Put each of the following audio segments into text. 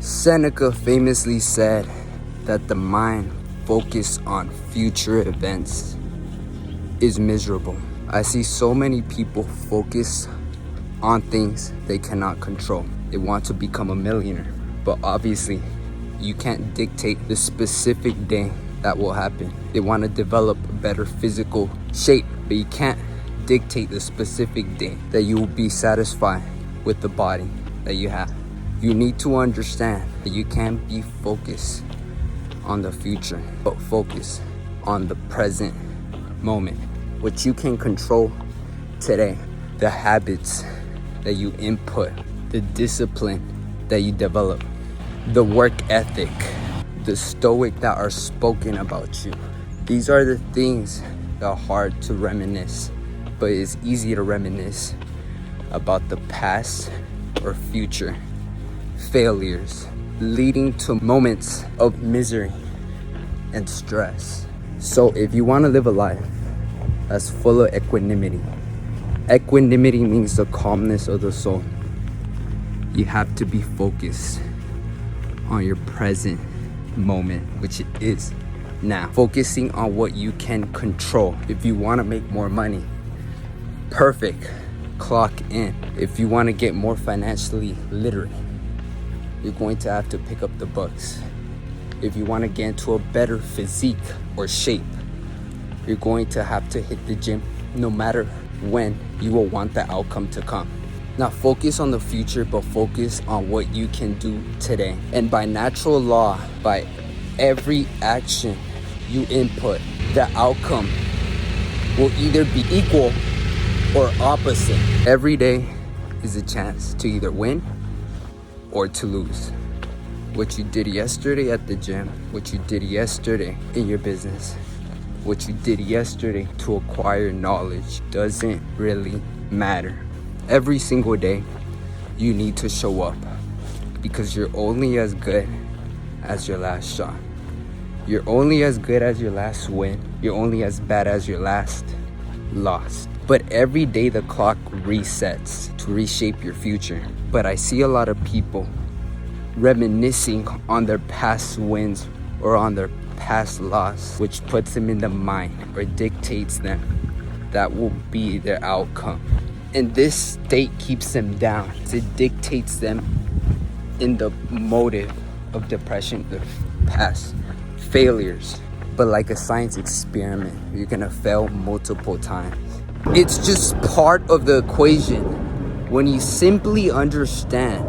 Seneca famously said that the mind focused on future events is miserable. I see so many people focus on things they cannot control. They want to become a millionaire, but obviously you can't dictate the specific day that will happen. They want to develop a better physical shape, but you can't dictate the specific day that you will be satisfied with the body that you have. You need to understand that you can't be focused on the future, but focus on the present moment. What you can control today, the habits that you input, the discipline that you develop, the work ethic, the stoic that are spoken about you. These are the things that are hard to reminisce, but it's easy to reminisce about the past or future failures, leading to moments of misery and stress. So if you want to live a life that's full of equanimity, equanimity means the calmness of the soul. You have to be focused on your present moment, which it is now. Focusing on what you can control. If you want to make more money, perfect, clock in. If you want to get more financially literate, you're going to have to pick up the books. If you want to get into a better physique or shape, you're going to have to hit the gym. No matter when, you will want the outcome to come. Not focus on the future, but focus on what you can do today. And by natural law, by every action you input, the outcome will either be equal or opposite. Every day is a chance to either win or to lose. What you did yesterday at the gym, what you did yesterday in your business, what you did yesterday to acquire knowledge doesn't really matter. Every single day, you need to show up because you're only as good as your last shot. You're only as good as your last win. You're only as bad as your last loss. But every day the clock resets to reshape your future. But I see a lot of people reminiscing on their past wins or on their past loss, which puts them in the mind or dictates them that will be their outcome. And this state keeps them down. It dictates them in the motive of depression, the past failures. But like a science experiment, you're gonna fail multiple times. It's just part of the equation. When you simply understand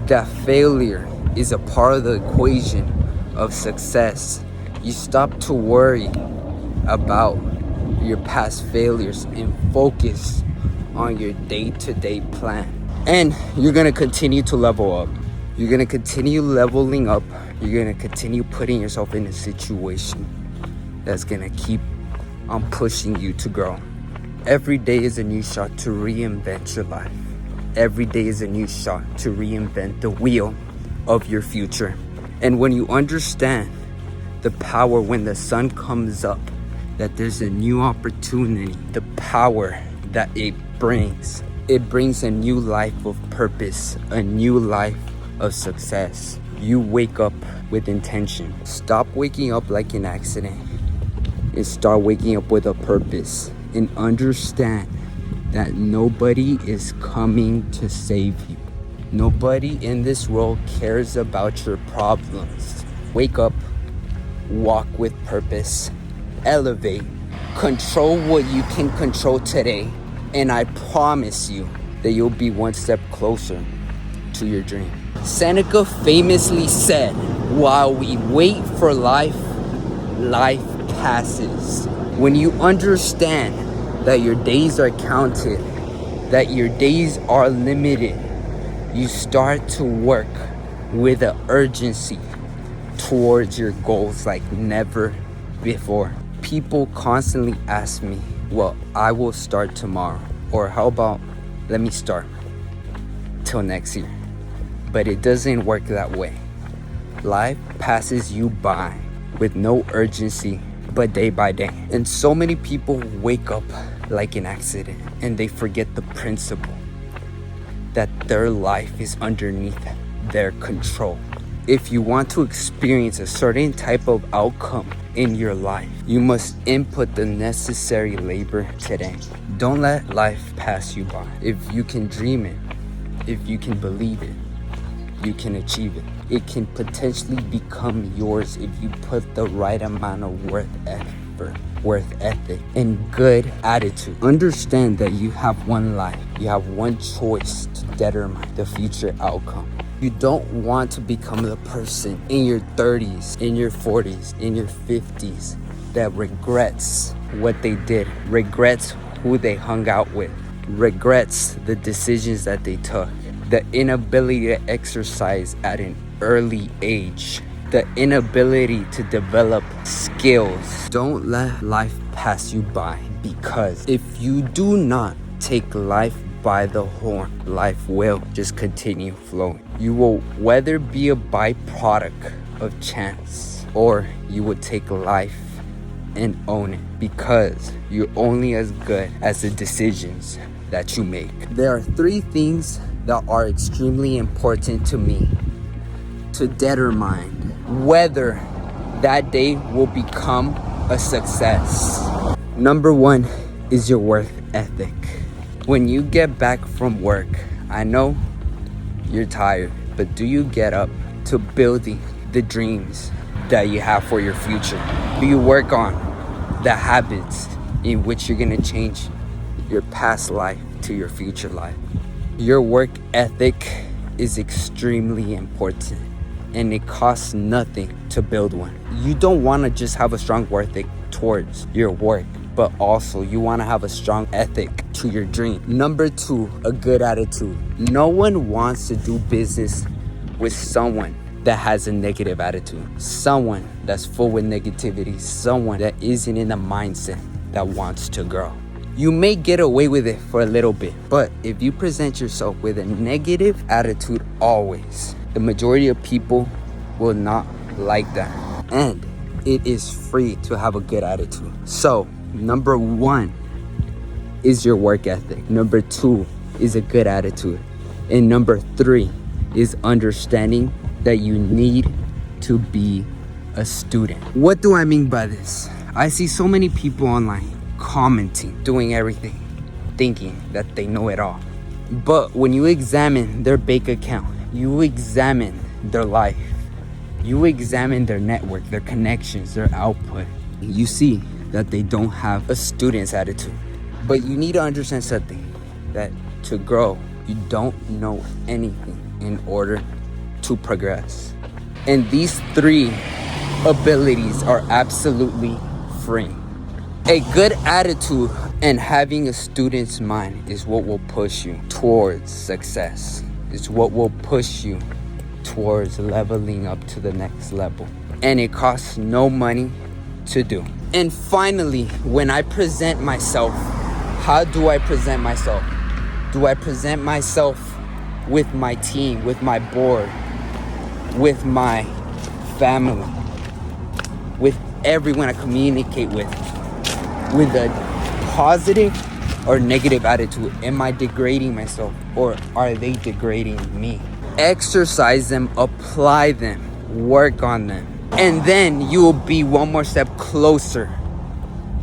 that failure is a part of the equation of success, you stop to worry about your past failures and focus on your day-to-day plan. And you're gonna continue to level up. You're gonna continue leveling up. You're gonna continue putting yourself in a situation that's gonna keep on pushing you to grow. Every day is a new shot to reinvent your life. Every day is a new shot to reinvent the wheel of your future. And when you understand the power when the sun comes up, that there's a new opportunity, the power that it brings a new life of purpose, a new life of success. You wake up with intention. Stop waking up like an accident and start waking up with a purpose, and understand that nobody is coming to save you. Nobody in this world cares about your problems. Wake up, walk with purpose, elevate, control what you can control today, and I promise you that you'll be one step closer to your dream. Seneca famously said, while we wait for life, life passes. When you understand that your days are counted, that your days are limited, you start to work with an urgency towards your goals like never before. People constantly ask me, well, I will start tomorrow, or how about let me start till next year. But it doesn't work that way. Life passes you by with no urgency, but day by day. And so many people wake up like an accident and they forget the principle that their life is underneath their control. If you want to experience a certain type of outcome in your life, you must input the necessary labor today. Don't let life pass you by. If you can dream it, if you can believe it, you can achieve it. It can potentially become yours if you put the right amount of work ethic, and good attitude. Understand that you have one life. You have one choice to determine the future outcome. You don't want to become the person in your 30s, in your 40s, in your 50s that regrets what they did, regrets who they hung out with, regrets the decisions that they took, the inability to exercise at an early age, the inability to develop skills. Don't let life pass you by, because if you do not take life by the horn, life will just continue flowing. You will whether be a byproduct of chance, or you will take life and own it, because you're only as good as the decisions that you make. There are 3 things that are extremely important to me to determine whether that day will become a success. Number 1 is your work ethic. When you get back from work, I know you're tired, but do you get up to building the dreams that you have for your future? Do you work on the habits in which you're gonna change your past life to your future life? Your work ethic is extremely important, and it costs nothing to build one. You don't want to just have a strong work ethic towards your work, but also you want to have a strong ethic to your dream. Number 2, a good attitude. No one wants to do business with someone that has a negative attitude, someone that's full with negativity, someone that isn't in the mindset that wants to grow. You may get away with it for a little bit, but if you present yourself with a negative attitude always, the majority of people will not like that. And it is free to have a good attitude. So, number 1 is your work ethic. Number 2 is a good attitude. And number 3 is understanding that you need to be a student. What do I mean by this? I see so many people online commenting, doing everything, thinking that they know it all. But when you examine their bank account, you examine their life, you examine their network, their connections, their output, you see that they don't have a student's attitude. But you need to understand something, that to grow, you don't know anything in order to progress. And these 3 abilities are absolutely free. A good attitude and having a student's mind is what will push you towards success. It's what will push you towards leveling up to the next level. And it costs no money to do. And finally, when I present myself, how do I present myself? Do I present myself with my team, with my board, with my family, with everyone I communicate with a positive or negative attitude? Am I degrading myself, or are they degrading me? Exercise them, apply them, work on them, and then you will be one more step closer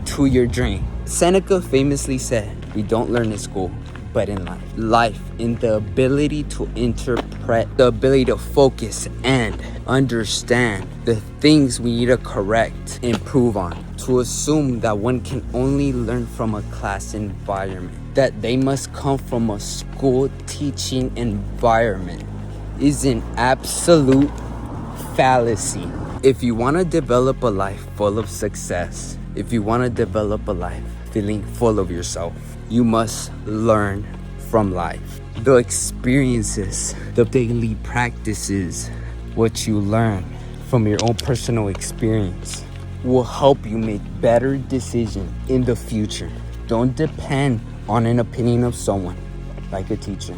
to your dream. Seneca famously said, we don't learn in school, but in life. Life, in the ability to interpret, the ability to focus and understand the things we need to correct, improve on. To assume that one can only learn from a class environment, that they must come from a school teaching environment, is an absolute fallacy. If you want to develop a life full of success, if you want to develop a life feeling full of yourself, you must learn from life. The experiences, the daily practices, what you learn from your own personal experience will help you make better decisions in the future. Don't depend on an opinion of someone like a teacher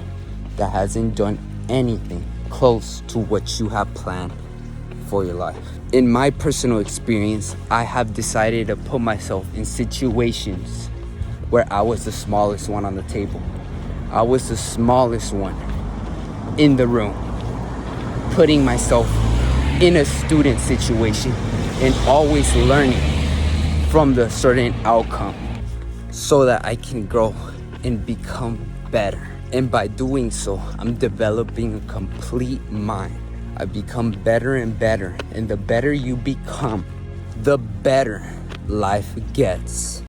that hasn't done anything close to what you have planned for your life. In my personal experience, I have decided to put myself in situations where I was the smallest one on the table. I was the smallest one in the room. putting myself in a student situation and always learning from the certain outcome so that I can grow and become better. And by doing so, I'm developing a complete mind. I become better and better. And the better you become, the better life gets.